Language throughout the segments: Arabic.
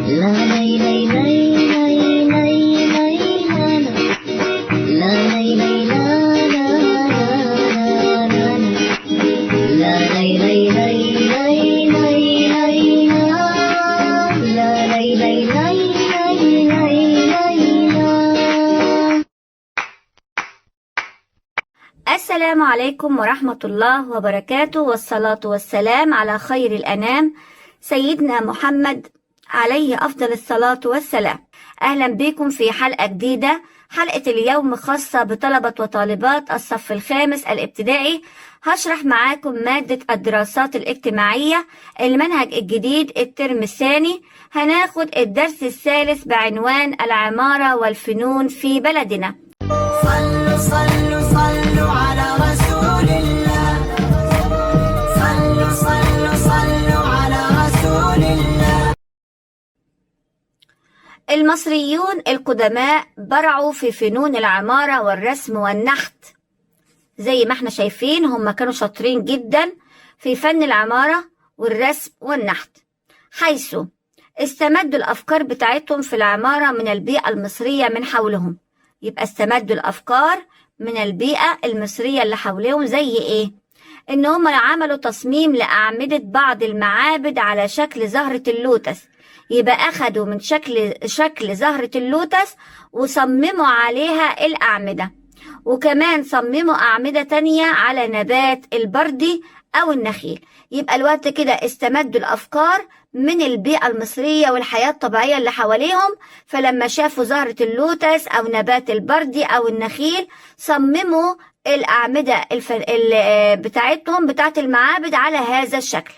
السلام عليكم ورحمة الله وبركاته، والصلاة والسلام على خير الأنام سيدنا محمد عليه أفضل الصلاة والسلام. أهلا بكم في حلقة جديدة. حلقة اليوم خاصة بطلبة وطالبات الصف الخامس الابتدائي. هشرح معاكم مادة الدراسات الاجتماعية، المنهج الجديد الترم الثاني. هناخد الدرس الثالث بعنوان العمارة والفنون في بلدنا. صلوا صلوا صلوا على رسول الله، صلوا صلوا صلوا على رسول الله. المصريون القدماء برعوا في فنون العمارة والرسم والنحت. زي ما احنا شايفين هم كانوا شاطرين جدا في فن العمارة والرسم والنحت، حيث استمدوا الأفكار بتاعتهم في العمارة من البيئة المصرية من حولهم. يبقى استمدوا الأفكار من البيئة المصرية اللي حولهم. زي إيه؟ إن هم عملوا تصميم لأعمدة بعض المعابد على شكل زهرة اللوتس. يبقى أخدوا من شكل زهرة اللوتس وصمموا عليها الأعمدة، وكمان صمموا أعمدة تانية على نبات البردي أو النخيل. يبقى الوقت كده استمدوا الأفكار من البيئة المصرية والحياة الطبيعية اللي حواليهم، فلما شافوا زهرة اللوتس أو نبات البردي أو النخيل صمموا الأعمدة بتاعتهم بتاعت المعابد على هذا الشكل.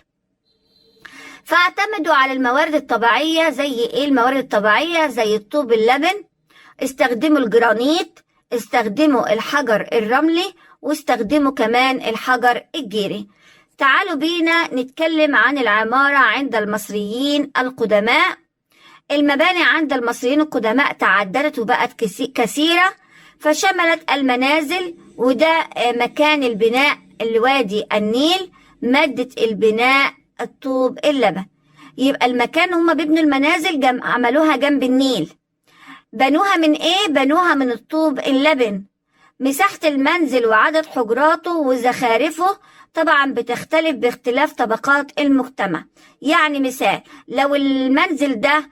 فاعتمدوا على الموارد الطبيعية. زي إيه الموارد الطبيعية؟ زي الطوب اللبن، استخدموا الجرانيت، استخدموا الحجر الرملي، واستخدموا كمان الحجر الجيري. تعالوا بينا نتكلم عن العمارة عند المصريين القدماء. المباني عند المصريين القدماء تعددت وبقت كثيرة، فشملت المنازل، وده مكان البناء الوادي النيل، مادة البناء الطوب اللبن. يبقى المكان هم بيبنوا المنازل عملوها جنب النيل. بنوها من ايه؟ بنوها من الطوب اللبن. مساحة المنزل وعدد حجراته وزخارفه طبعا بتختلف باختلاف طبقات المجتمع. يعني مثال، لو المنزل ده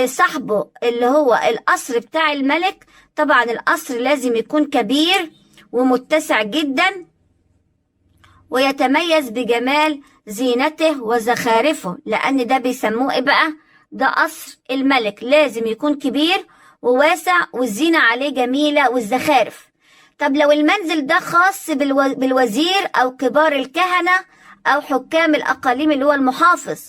صاحبه اللي هو القصر بتاع الملك، طبعا القصر لازم يكون كبير ومتسع جدا ويتميز بجمال زينته وزخارفه، لأن ده بيسموه ايه بقى؟ ده قصر الملك، لازم يكون كبير وواسع والزينة عليه جميلة والزخارف. طب لو المنزل ده خاص بالوزير أو كبار الكهنة أو حكام الأقاليم اللي هو المحافظ،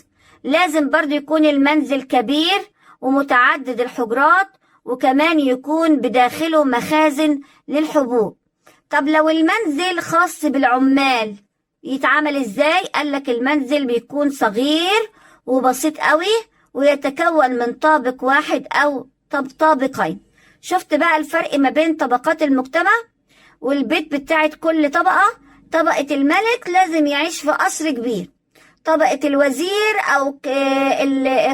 لازم برضو يكون المنزل كبير ومتعدد الحجرات، وكمان يكون بداخله مخازن للحبوب. طب لو المنزل خاص بالعمال يتعامل ازاي؟ قالك المنزل بيكون صغير وبسيط قوي، ويتكون من طابق واحد أو طابقين. شفت بقى الفرق ما بين طبقات المجتمع؟ والبيت بتاعت كل طبقة. طبقة الملك لازم يعيش في قصر كبير، طبقة الوزير أو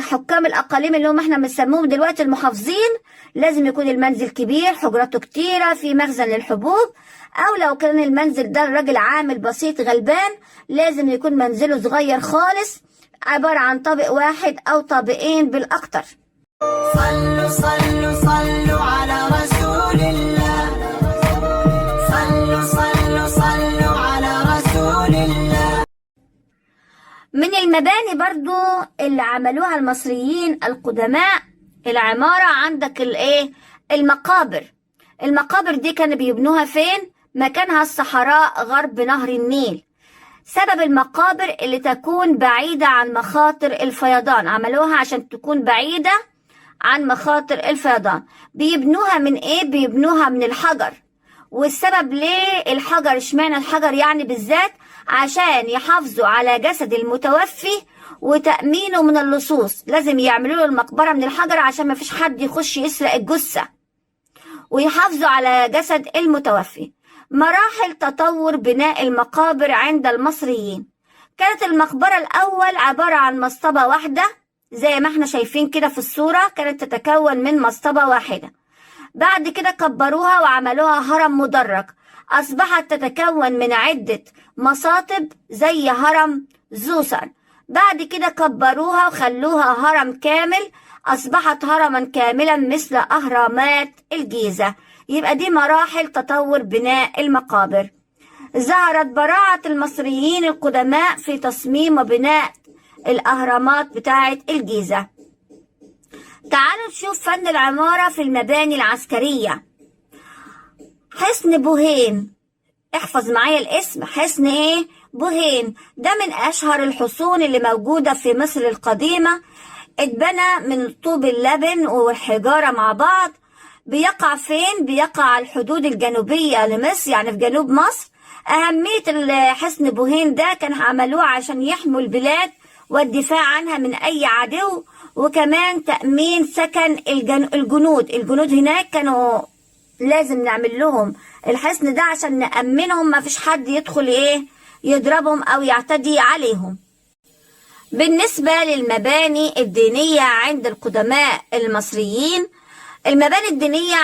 حكام الأقاليم اللي هم احنا بنسموهم دلوقتي المحافظين، لازم يكون المنزل كبير، حجراته كتيرة، في مخزن للحبوب. أو لو كان المنزل ده الراجل عامل بسيط غلبان، لازم يكون منزله صغير خالص، عبارة عن طابق واحد أو طابقين بالأكتر. صلوا صلوا صلوا على رسول الله، صلوا صلوا صلوا على رسول الله. من المباني برضو اللي عملوها المصريين القدماء العمارة، عندك المقابر. المقابر دي كانوا بيبنوها فين؟ مكانها الصحراء غرب نهر النيل. سبب المقابر اللي تكون بعيدة عن مخاطر الفيضان، عملوها عشان تكون بعيدة عن مخاطر الفيضان. بيبنوها من ايه؟ بيبنوها من الحجر. والسبب ليه الحجر؟ اشمعنى الحجر يعني بالذات؟ عشان يحافظوا على جسد المتوفي وتأمينه من اللصوص. لازم يعملوا له المقبرة من الحجر عشان ما فيش حد يخش يسرق الجثة، ويحافظوا على جسد المتوفي. مراحل تطور بناء المقابر عند المصريين. كانت المقبرة الأول عبارة عن مصطبة واحدة زي ما احنا شايفين كده في الصورة، كانت تتكون من مصطبة واحدة. بعد كده كبروها وعملوها هرم مدرج، أصبحت تتكون من عدة مصاطب زي هرم زوسر. بعد كده كبروها وخلوها هرم كامل، أصبحت هرما كاملا مثل أهرامات الجيزة. يبقى دي مراحل تطور بناء المقابر. ظهرت براعة المصريين القدماء في تصميم وبناء الأهرامات بتاعة الجيزة. تعالوا نشوف فن العمارة في المباني العسكرية. حصن بوهين، احفظ معايا الاسم، حصن ايه؟ بوهين. ده من أشهر الحصون اللي موجودة في مصر القديمة. اتبنى من طوب اللبن والحجارة مع بعض. بيقع فين؟ بيقع على الحدود الجنوبية لمصر، يعني في جنوب مصر. أهمية حصن بوهين ده كان عملوه عشان يحموا البلاد والدفاع عنها من أي عدو، وكمان تأمين سكن الجنود هناك. كانوا لازم نعمل لهم الحصن ده عشان نأمنهم، ما فيش حد يدخل يضربهم أو يعتدي عليهم. بالنسبة للمباني الدينية عند القدماء المصريين، المباني الدينية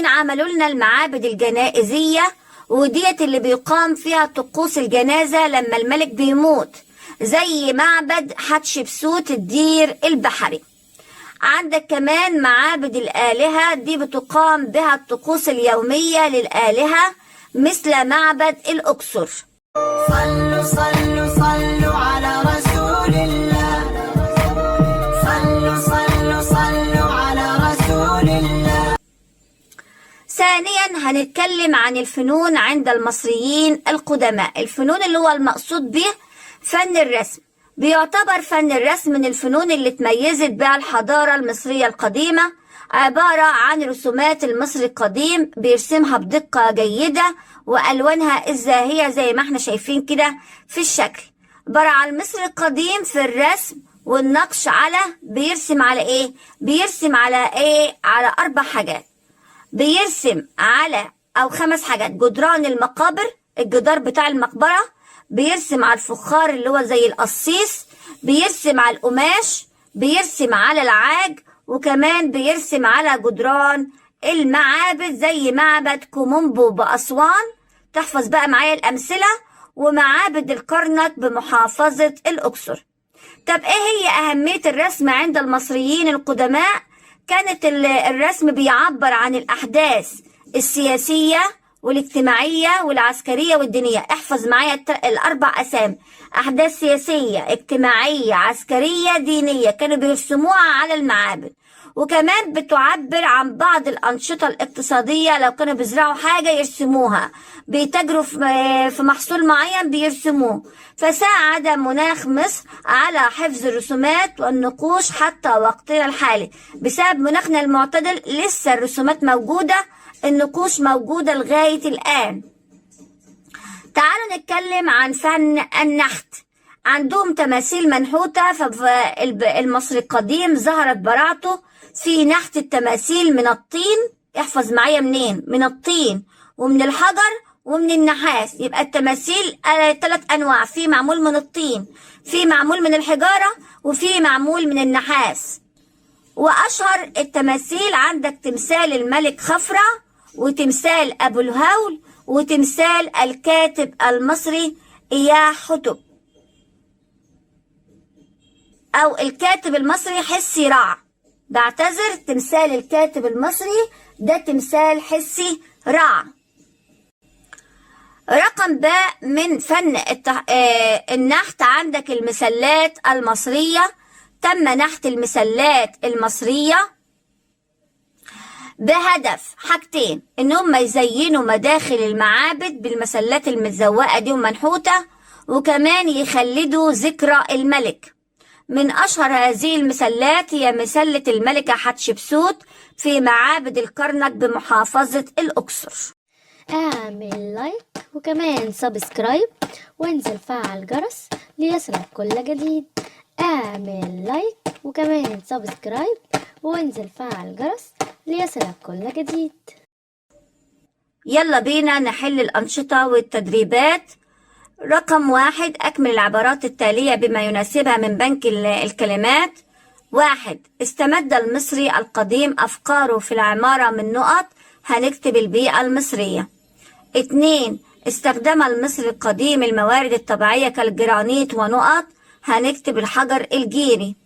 عملوا لنا المعابد الجنائزية، وديت اللي بيقام فيها طقوس الجنازة لما الملك بيموت، زي معبد حتشبسوت الدير البحري. عندك كمان معابد الآلهة، دي بتقام بها الطقوس اليومية للآلهة مثل معبد الأقصر. صلوا صلوا صلوا على رسول الله، صلوا صلوا صلوا على رسول الله. ثانيا هنتكلم عن الفنون عند المصريين القدماء. الفنون اللي هو المقصود به فن الرسم. بيعتبر فن الرسم من الفنون اللي تميزت بها الحضارة المصرية القديمة. عبارة عن رسومات المصري القديم بيرسمها بدقة جيدة وألوانها الزاهية زي ما احنا شايفين كده في الشكل. برع المصري القديم في الرسم والنقش بيرسم على ايه؟ بيرسم على ايه؟ على 4 حاجات. بيرسم على 5 حاجات: جدران المقابر، الجدار بتاع المقبرة، بيرسم على الفخار اللي هو زي القصيص، بيرسم على القماش، بيرسم على العاج، وكمان بيرسم على جدران المعابد زي معبد كومومبو بأسوان. تحفظ بقى معايا الأمثلة. ومعابد الكرنك بمحافظة الأقصر. طب ايه هي أهمية الرسم عند المصريين القدماء؟ كانت الرسم بيعبر عن الأحداث السياسية والاجتماعية والعسكرية والدينية. احفظ معايا ال4 أسامي: أحداث سياسية، اجتماعية، عسكرية، دينية. كانوا بيرسموها على المعابد. وكمان بتعبر عن بعض الأنشطة الاقتصادية، لو كانوا بيزرعوا حاجة يرسموها، بيتاجروا في محصول معين بيرسموه. فساعد مناخ مصر على حفظ الرسومات والنقوش حتى وقتنا الحالي. بسبب مناخنا المعتدل لسه الرسومات موجودة، النقوش موجودة لغاية الآن. تعالوا نتكلم عن فن النحت. عندهم تماثيل منحوتة، فالمصري القديم ظهرت براعته في نحت التماثيل من الطين. احفظ معايا منين؟ من الطين ومن الحجر ومن النحاس. يبقى التماثيل 3 أنواع: في معمول من الطين، في معمول من الحجارة، وفي معمول من النحاس. وأشهر التماثيل عندك تمثال الملك خفرع، وتمثال أبو الهول، وتمثال الكاتب المصري إياه حتب، أو الكاتب المصري حسي رع. بعتذر، تمثال الكاتب المصري ده تمثال حسي رع. رقم باء من فن النحت عندك المسلات المصرية. تم نحت المسلات المصرية بهدف حاجتين: ان هم يزينوا مداخل المعابد بالمسلات المتزوقة دي ومنحوتة، وكمان يخلدوا ذكرى الملك. من أشهر هذه المسلات هي مسلة الملكة حتشبسوت في معابد الكرنك بمحافظة الأقصر. اعمل لايك وكمان سبسكرايب وانزل فعل الجرس ليصلك كل جديد. اعمل لايك وكمان سبسكرايب وانزل فعل الجرس ليصلك كل جديد. يلا بينا نحل الأنشطة والتدريبات. رقم 1: أكمل العبارات التالية بما يناسبها من بنك الكلمات. 1. استمد المصري القديم أفكاره في العمارة من نقط، هنكتب البيئة المصرية. 2. استخدم المصري القديم الموارد الطبيعية كالجرانيت ونقط، هنكتب الحجر الجيري.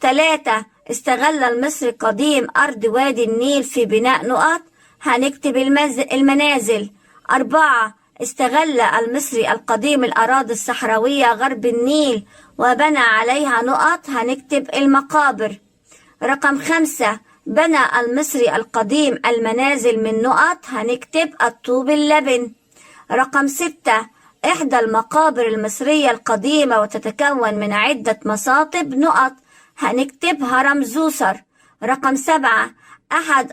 3. استغل المصري القديم أرض وادي النيل في بناء نقط، هنكتب المنازل. 4. استغل المصري القديم الأراضي الصحراوية غرب النيل وبنى عليها نقط، هنكتب المقابر. رقم 5. بنى المصري القديم المنازل من نقط، هنكتب الطوب اللبن. رقم 6. إحدى المقابر المصرية القديمة وتتكون من عدة مساطب نقط، هنكتب هرم زوسر. رقم 7. أحد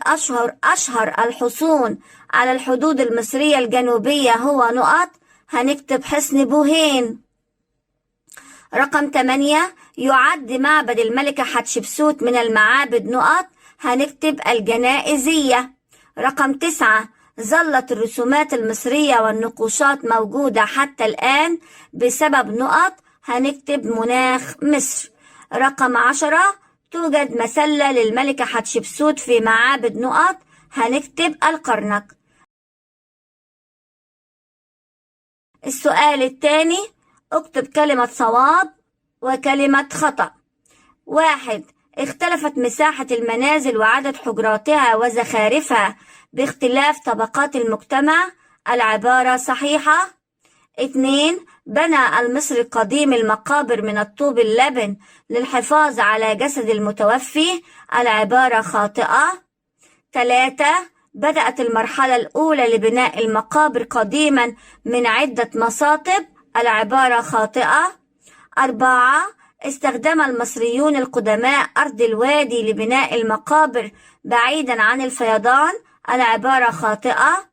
أشهر الحصون على الحدود المصرية الجنوبية هو نقط، هنكتب حصن بوهين. رقم 8. يعد معبد الملكة حتشبسوت من المعابد نقط، هنكتب الجنائزية. رقم 9. ظلت الرسومات المصرية والنقوشات موجودة حتى الآن بسبب نقط، هنكتب مناخ مصر. رقم 10. توجد مسلة للملكة حتشبسوت في معابد نقط، هنكتب الكرنك. السؤال الثاني، اكتب كلمة صواب وكلمة خطأ. 1. اختلفت مساحة المنازل وعدد حجراتها وزخارفها باختلاف طبقات المجتمع، العبارة صحيحة. 2. بنى المصري القديم المقابر من الطوب اللبن للحفاظ على جسد المتوفي، العبارة خاطئة. 3. بدأت المرحلة الأولى لبناء المقابر قديما من عدة مساطب، العبارة خاطئة. 4. استخدم المصريون القدماء أرض الوادي لبناء المقابر بعيدا عن الفيضان، العبارة خاطئة.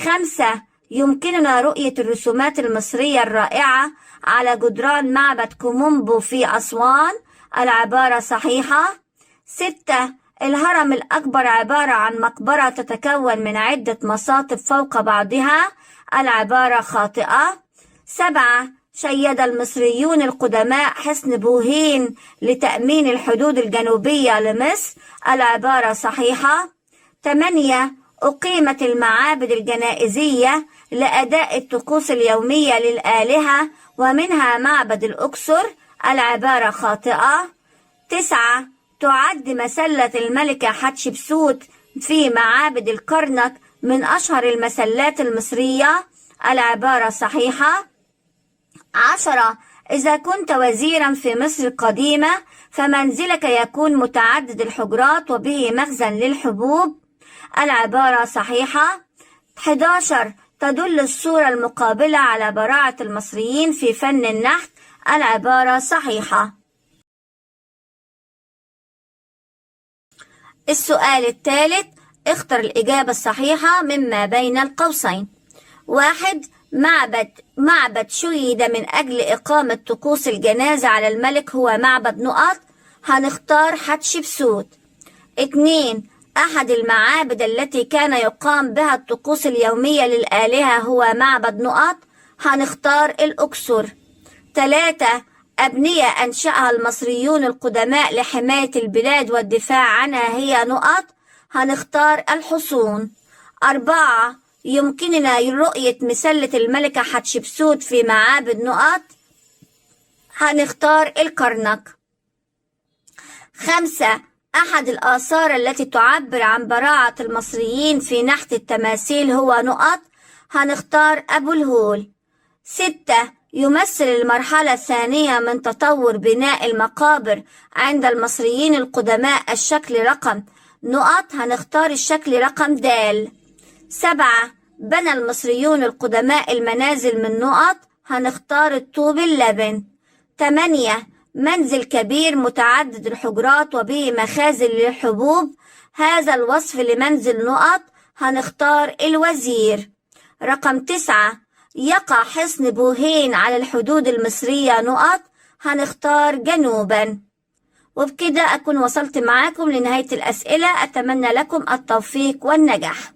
5. يمكننا رؤية الرسومات المصرية الرائعة على جدران معبد كومومبو في أسوان، العبارة صحيحة. 6. الهرم الأكبر عبارة عن مقبرة تتكون من عدة مساطب فوق بعضها، العبارة خاطئة. 7. شيد المصريون القدماء حصن بوهين لتأمين الحدود الجنوبية لمصر، العبارة صحيحة. 8. أقيمت المعابد الجنائزية لأداء الطقوس اليومية للآلهة ومنها معبد الأقصر، العبارة خاطئة. 9. تعد مسلة الملكة حتشبسوت في معابد الكرنك من أشهر المسلات المصرية، العبارة صحيحة. 10. إذا كنت وزيرا في مصر القديمة فمنزلك يكون متعدد الحجرات وبه مخزن للحبوب، العبارة صحيحة. 11. تدل الصورة المقابلة على براعة المصريين في فن النحت، العبارة صحيحة. السؤال الثالث، اختر الإجابة الصحيحة مما بين القوسين. 1. معبد شيد من أجل إقامة طقوس الجنازة على الملك هو معبد نقط، هنختار حتشبسوت. 2. أحد المعابد التي كان يقام بها الطقوس اليومية للآلهة هو معبد نقط، هنختار الأقصر. 3. أبنية أنشأها المصريون القدماء لحماية البلاد والدفاع عنها هي نقط، هنختار الحصون. 4. يمكننا رؤية مسلة الملكة حتشبسوت في معابد نقط، هنختار الكرنك. 5. أحد الآثار التي تعبر عن براعة المصريين في نحت التماثيل هو نقط، هنختار أبو الهول. 6. يمثل المرحلة الثانية من تطور بناء المقابر عند المصريين القدماء الشكل رقم نقط، هنختار الشكل رقم د. 7. بنى المصريون القدماء المنازل من نقط، هنختار الطوب اللبن. 8. منزل كبير متعدد الحجرات وبه مخازن للحبوب، هذا الوصف لمنزل نقط، هنختار الوزير. رقم 9. يقع حصن بوهين على الحدود المصرية نقط، هنختار جنوبا. وبكده أكون وصلت معاكم لنهاية الأسئلة، أتمنى لكم التوفيق والنجاح.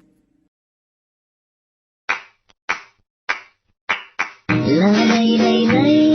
لا لا لا لا